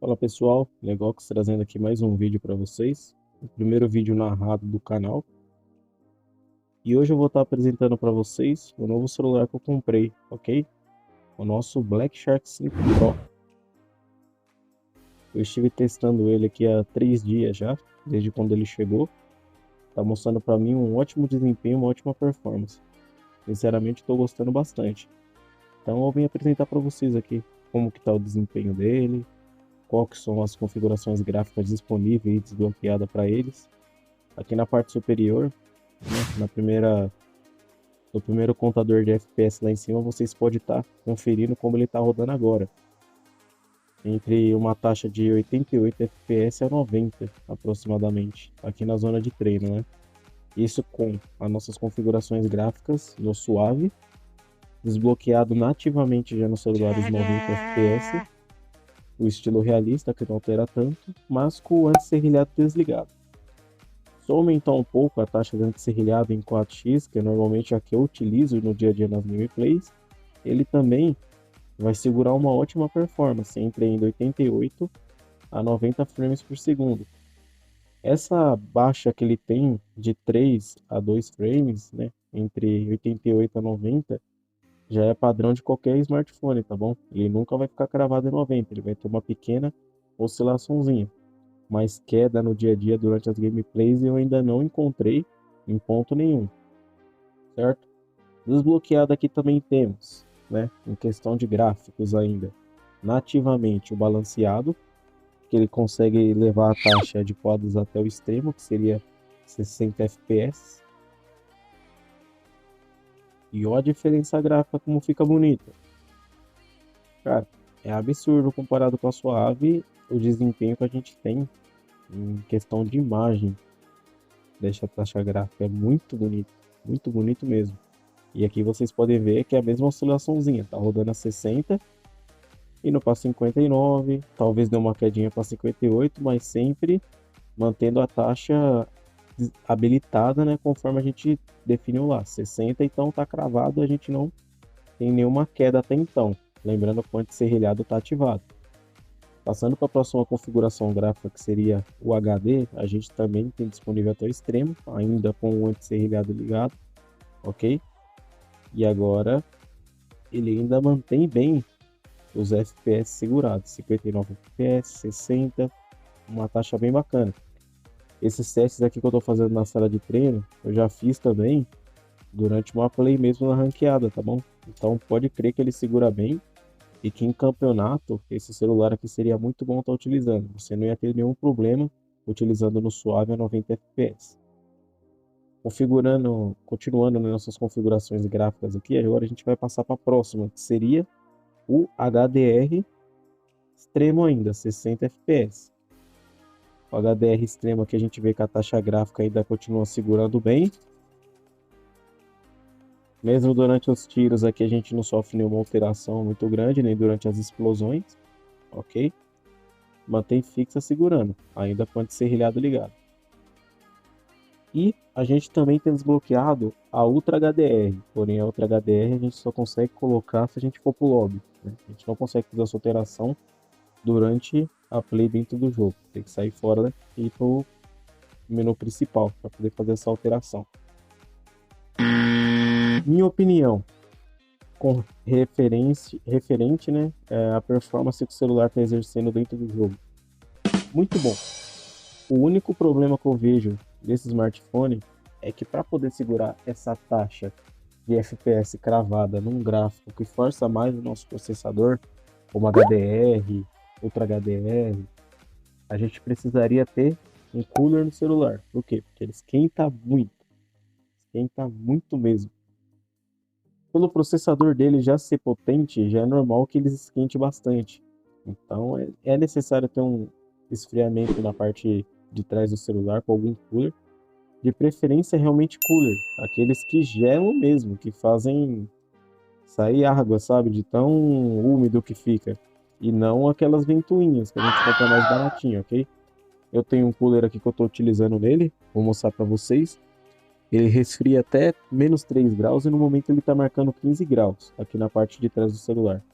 Fala pessoal, Legox trazendo aqui mais um vídeo para vocês, o primeiro vídeo narrado do canal. E hoje eu vou estar apresentando para vocês o novo celular que eu comprei, ok? O nosso Black Shark 5 Pro. Eu estive testando ele aqui há 3 dias já, desde quando ele chegou. Tá mostrando para mim um ótimo desempenho, uma ótima performance. Sinceramente estou gostando bastante. Então eu vim apresentar para vocês aqui como que tá o desempenho dele, qual que são as configurações gráficas disponíveis e desbloqueadas para eles. Aqui na parte superior, né, no primeiro contador de FPS lá em cima, vocês podem estar conferindo como ele está rodando agora. Entre uma taxa de 88 FPS a 90 aproximadamente, aqui na zona de treino, né? Isso com as nossas configurações gráficas no suave, desbloqueado nativamente já nos celulares 90 FPS, o estilo realista que não altera tanto, mas com o anti-serrilhado desligado. Só aumentar um pouco a taxa de anti-serrilhado em 4x, que é normalmente a que eu utilizo no dia a dia nas gameplays, ele também vai segurar uma ótima performance, entre 88 a 90 frames por segundo. Essa baixa que ele tem de 3 a 2 frames, né, entre 88 a 90, já é padrão de qualquer smartphone, tá bom? Ele nunca vai ficar cravado em 90, ele vai ter uma pequena oscilaçãozinha. Mas queda no dia a dia durante as gameplays eu ainda não encontrei em ponto nenhum, certo? Desbloqueado aqui também temos, né, em questão de gráficos ainda, nativamente o balanceado, que ele consegue levar a taxa de quadros até o extremo, que seria 60 FPS. E olha a diferença gráfica como fica bonita. Cara, é absurdo comparado com a suave o desempenho que a gente tem em questão de imagem dessa taxa gráfica. É muito bonito mesmo. E aqui vocês podem ver que é a mesma oscilaçãozinha, tá rodando a 60, indo para 59, talvez dê uma quedinha para 58, mas sempre mantendo a taxa habilitada, né, conforme a gente definiu lá, 60, então tá cravado, a gente não tem nenhuma queda até então. Lembrando que o anti-serrilhado está ativado. Passando para a próxima configuração gráfica, que seria o HD, a gente também tem disponível até o extremo, ainda com o anti-serrilhado ligado, ok? E agora ele ainda mantém bem os FPS segurados, 59 FPS, 60, uma taxa bem bacana. Esses testes aqui que eu estou fazendo na sala de treino, eu já fiz também durante uma play mesmo na ranqueada, tá bom? Então pode crer que ele segura bem e que em campeonato esse celular aqui seria muito bom estar utilizando. Você não ia ter nenhum problema utilizando no suave a 90 FPS. Continuando nas nossas configurações gráficas aqui, agora a gente vai passar para a próxima, que seria o HDR extremo ainda, 60 FPS. O HDR extremo aqui a gente vê que a taxa gráfica ainda continua segurando bem. Mesmo durante os tiros aqui a gente não sofre nenhuma alteração muito grande, nem durante as explosões, ok? Mantém fixa segurando, ainda pode ser serrilhado ligado. E a gente também tem desbloqueado a Ultra HDR, porém a Ultra HDR a gente só consegue colocar se a gente for pro lobby, né? A gente não consegue fazer essa alteração durante a play dentro do jogo, tem que sair fora e ir pro menu principal para poder fazer essa alteração. Minha opinião, referente, né, a performance que o celular está exercendo dentro do jogo. Muito bom. O único problema que eu vejo desse smartphone é que para poder segurar essa taxa de FPS cravada num gráfico que força mais o nosso processador, como HDR, Ultra HDR, a gente precisaria ter um cooler no celular. Por quê? Porque ele esquenta muito mesmo. Pelo processador dele já ser potente, já é normal que ele esquente bastante. Então é necessário ter um esfriamento na parte de trás do celular com algum cooler. De preferência realmente cooler, aqueles que gelam mesmo, que fazem sair água, sabe? De tão úmido que fica. E não aquelas ventoinhas que a gente compra mais baratinho, ok? Eu tenho um cooler aqui que eu estou utilizando nele, vou mostrar para vocês. Ele resfria até menos 3 graus e no momento ele está marcando 15 graus aqui na parte de trás do celular.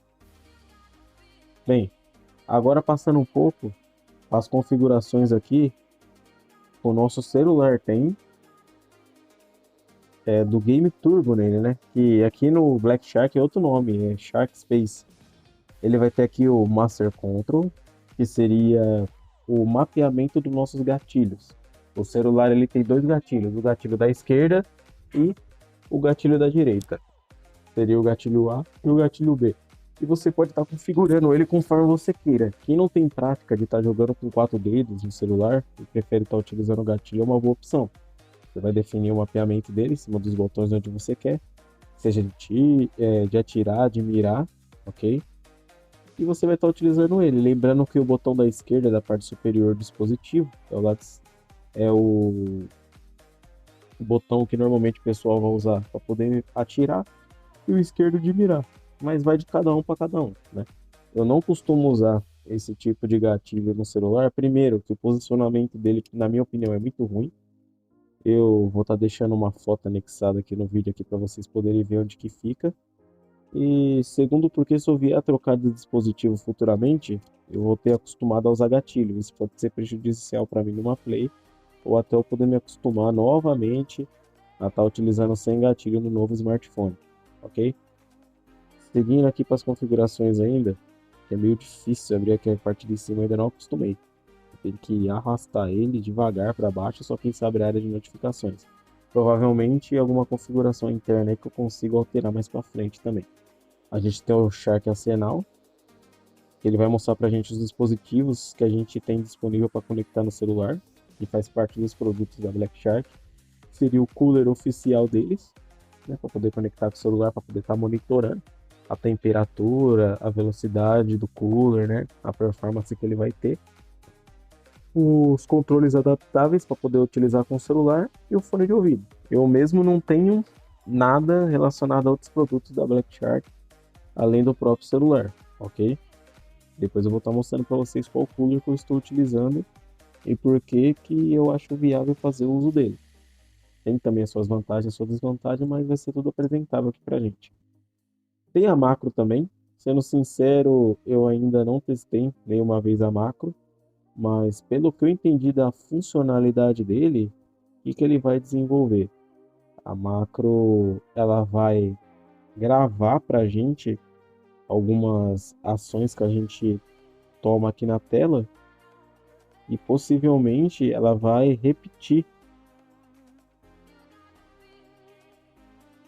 Bem, Agora passando um pouco as configurações aqui, o nosso celular tem do Game Turbo nele, né? Que aqui no Black Shark é outro nome, é Shark Space. Ele vai ter aqui o Master Control, que seria o mapeamento dos nossos gatilhos. O celular ele tem dois gatilhos, o gatilho da esquerda e o gatilho da direita. Seria o gatilho A e o gatilho B. E você pode estar configurando ele conforme você queira. Quem não tem prática de estar jogando com 4 dedos no celular e prefere estar utilizando o gatilho, é uma boa opção. Você vai definir o mapeamento dele em cima dos botões onde você quer, seja de atirar, de mirar, ok? E você vai estar utilizando ele. Lembrando que o botão da esquerda é da parte superior do dispositivo, é o botão que normalmente o pessoal vai usar para poder atirar, e o esquerdo de mirar. Mas vai de cada um para cada um, né? Eu não costumo usar esse tipo de gatilho no celular. Primeiro, que o posicionamento dele, na minha opinião, é muito ruim. Eu vou estar deixando uma foto anexada aqui no vídeo aqui para vocês poderem ver onde que fica. E segundo, porque se eu vier a trocar de dispositivo futuramente, eu vou ter acostumado a usar gatilho. Isso pode ser prejudicial para mim numa play, ou até eu poder me acostumar novamente a estar utilizando sem gatilho no novo smartphone, ok? Seguindo aqui para as configurações ainda, que é meio difícil abrir aqui a parte de cima, eu ainda não acostumei. Tem que arrastar ele devagar para baixo, só quem sabe a área de notificações. Provavelmente alguma configuração interna aí que eu consigo alterar mais para frente também. A gente tem o Shark Arsenal, que ele vai mostrar para a gente os dispositivos que a gente tem disponível para conectar no celular, que faz parte dos produtos da Black Shark. Seria o cooler oficial deles, né, para poder conectar com o celular, para poder estar monitorando a temperatura, a velocidade do cooler, né, a performance que ele vai ter. Os controles adaptáveis para poder utilizar com o celular e o fone de ouvido. Eu mesmo não tenho nada relacionado a outros produtos da Black Shark, além do próprio celular, ok? Depois eu vou estar mostrando para vocês qual cooler que eu estou utilizando e por que que eu acho viável fazer o uso dele. Tem também as suas vantagens e suas desvantagens, mas vai ser tudo apresentável aqui pra gente. Tem a macro também. Sendo sincero, eu ainda não testei nenhuma vez a macro, mas pelo que eu entendi da funcionalidade dele, o que ele vai desenvolver? A macro, ela vai gravar pra gente algumas ações que a gente toma aqui na tela e possivelmente ela vai repetir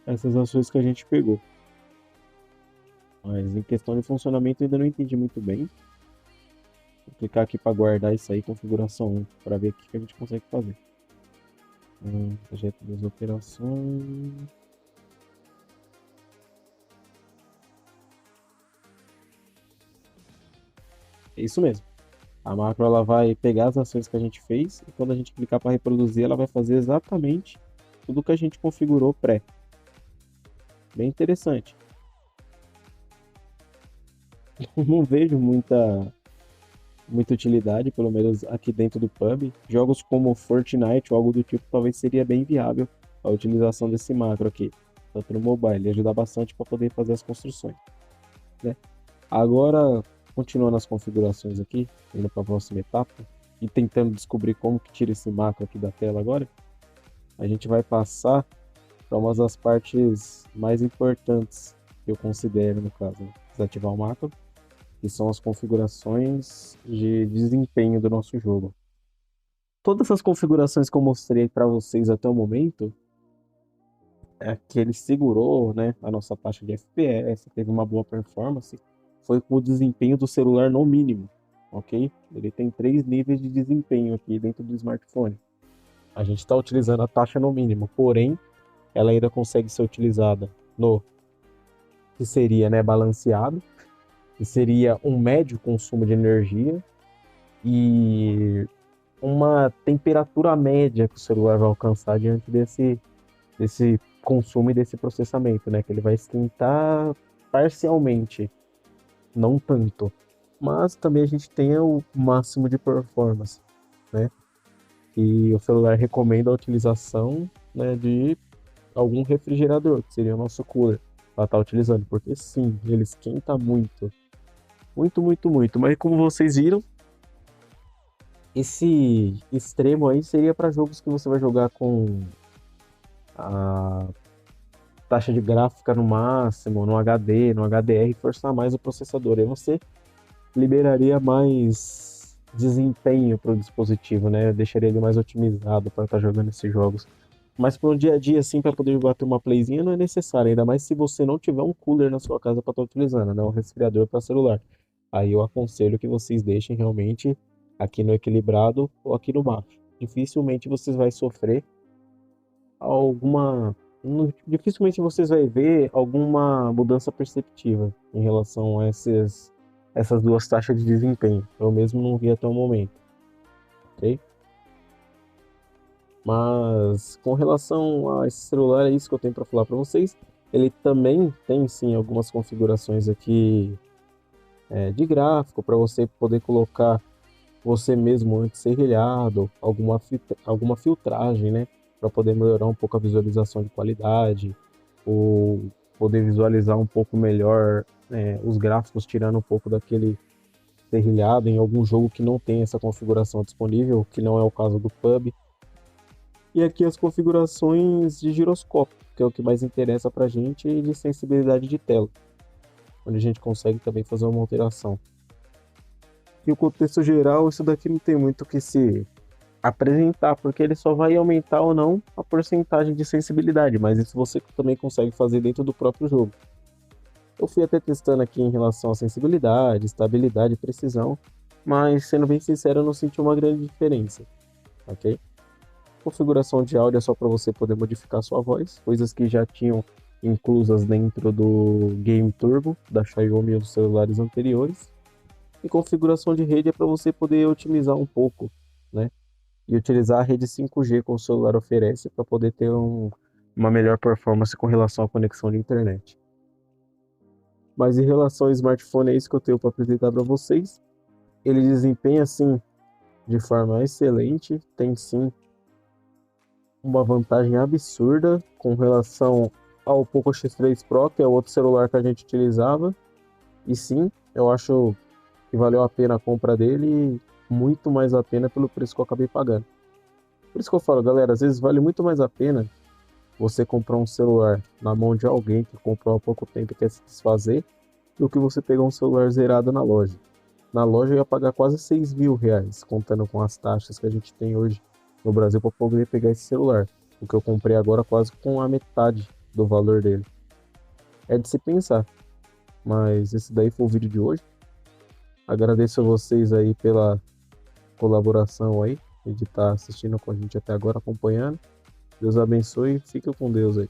essas ações que a gente pegou. Mas em questão de funcionamento eu ainda não entendi muito bem. Vou clicar aqui para guardar isso aí, configuração 1, para ver o que a gente consegue fazer. Projeto das operações. É isso mesmo. A macro ela vai pegar as ações que a gente fez e quando a gente clicar para reproduzir, ela vai fazer exatamente tudo que a gente configurou pré. Bem interessante. Não vejo muita utilidade, pelo menos aqui dentro do pub. Jogos como Fortnite ou algo do tipo talvez seria bem viável a utilização desse macro aqui, tanto no mobile, ajudar bastante para poder fazer as construções, né? Agora, continuando as configurações aqui, indo para a próxima etapa e tentando descobrir como que tira esse macro aqui da tela agora, a gente vai passar para uma das partes mais importantes que eu considero, no caso, né? Desativar o macro, que são as configurações de desempenho do nosso jogo. Todas as configurações que eu mostrei para vocês até o momento, é que ele segurou, né, a nossa taxa de FPS, teve uma boa performance, foi com o desempenho do celular no mínimo, ok? Ele tem 3 níveis de desempenho aqui dentro do smartphone. A gente está utilizando a taxa no mínimo, porém, ela ainda consegue ser utilizada no que seria, né, balanceado, que seria um médio consumo de energia e uma temperatura média que o celular vai alcançar diante desse consumo e desse processamento, né? Que ele vai esquentar parcialmente, não tanto. Mas também a gente tem o máximo de performance, né? E o celular recomenda a utilização, né, de algum refrigerador, que seria o nosso cooler, para estar utilizando, porque sim, ele esquenta muito. Muito, muito, muito. Mas como vocês viram, esse extremo aí seria para jogos que você vai jogar com a taxa de gráfica no máximo, no HD, no HDR, forçar mais o processador. Aí você liberaria mais desempenho para o dispositivo, né? Deixaria ele mais otimizado para estar jogando esses jogos. Mas para o dia a dia, assim, para poder bater uma playzinha, não é necessário, ainda mais se você não tiver um cooler na sua casa para estar utilizando, né? Um resfriador para celular. Aí eu aconselho que vocês deixem realmente aqui no equilibrado ou aqui no baixo. Dificilmente vocês vai sofrer alguma. Dificilmente vocês vai ver alguma mudança perceptiva em relação a essas duas taxas de desempenho. Eu mesmo não vi até o momento, ok? Mas com relação a esse celular, é isso que eu tenho para falar para vocês. Ele também tem sim algumas configurações aqui de gráfico para você poder colocar você mesmo antes serrilhado, alguma filtragem, né? Para poder melhorar um pouco a visualização de qualidade, ou poder visualizar um pouco melhor os gráficos, tirando um pouco daquele serrilhado em algum jogo que não tem essa configuração disponível, que não é o caso do PUBG. E aqui as configurações de giroscópio, que é o que mais interessa para a gente, e de sensibilidade de tela, onde a gente consegue também fazer uma alteração. E o contexto geral, isso daqui não tem muito o que se apresentar, porque ele só vai aumentar ou não a porcentagem de sensibilidade, mas isso você também consegue fazer dentro do próprio jogo. Eu fui até testando aqui em relação à sensibilidade, estabilidade e precisão, mas sendo bem sincero, eu não senti uma grande diferença, ok? Configuração de áudio é só para você poder modificar sua voz, coisas que já tinham inclusas dentro do Game Turbo da Xiaomi e dos celulares anteriores. E configuração de rede é para você poder otimizar um pouco, né? E utilizar a rede 5G que o celular oferece para poder ter uma melhor performance com relação à conexão de internet. Mas em relação ao smartphone, é isso que eu tenho para apresentar para vocês. Ele desempenha sim de forma excelente, tem sim uma vantagem absurda com relação ao Poco X3 Pro, que é o outro celular que a gente utilizava. E sim, eu acho que valeu a pena a compra dele, muito mais a pena pelo preço que eu acabei pagando. Por isso que eu falo, galera, às vezes vale muito mais a pena você comprar um celular na mão de alguém que comprou há pouco tempo e quer se desfazer, do que você pegar um celular zerado na loja. Na loja eu ia pagar quase 6 mil reais, contando com as taxas que a gente tem hoje no Brasil para poder pegar esse celular. O que eu comprei agora quase com a metade do valor dele. É de se pensar. Mas esse daí foi o vídeo de hoje. Agradeço a vocês aí pela colaboração aí, e de estar assistindo com a gente até agora, acompanhando. Deus abençoe e fica com Deus aí.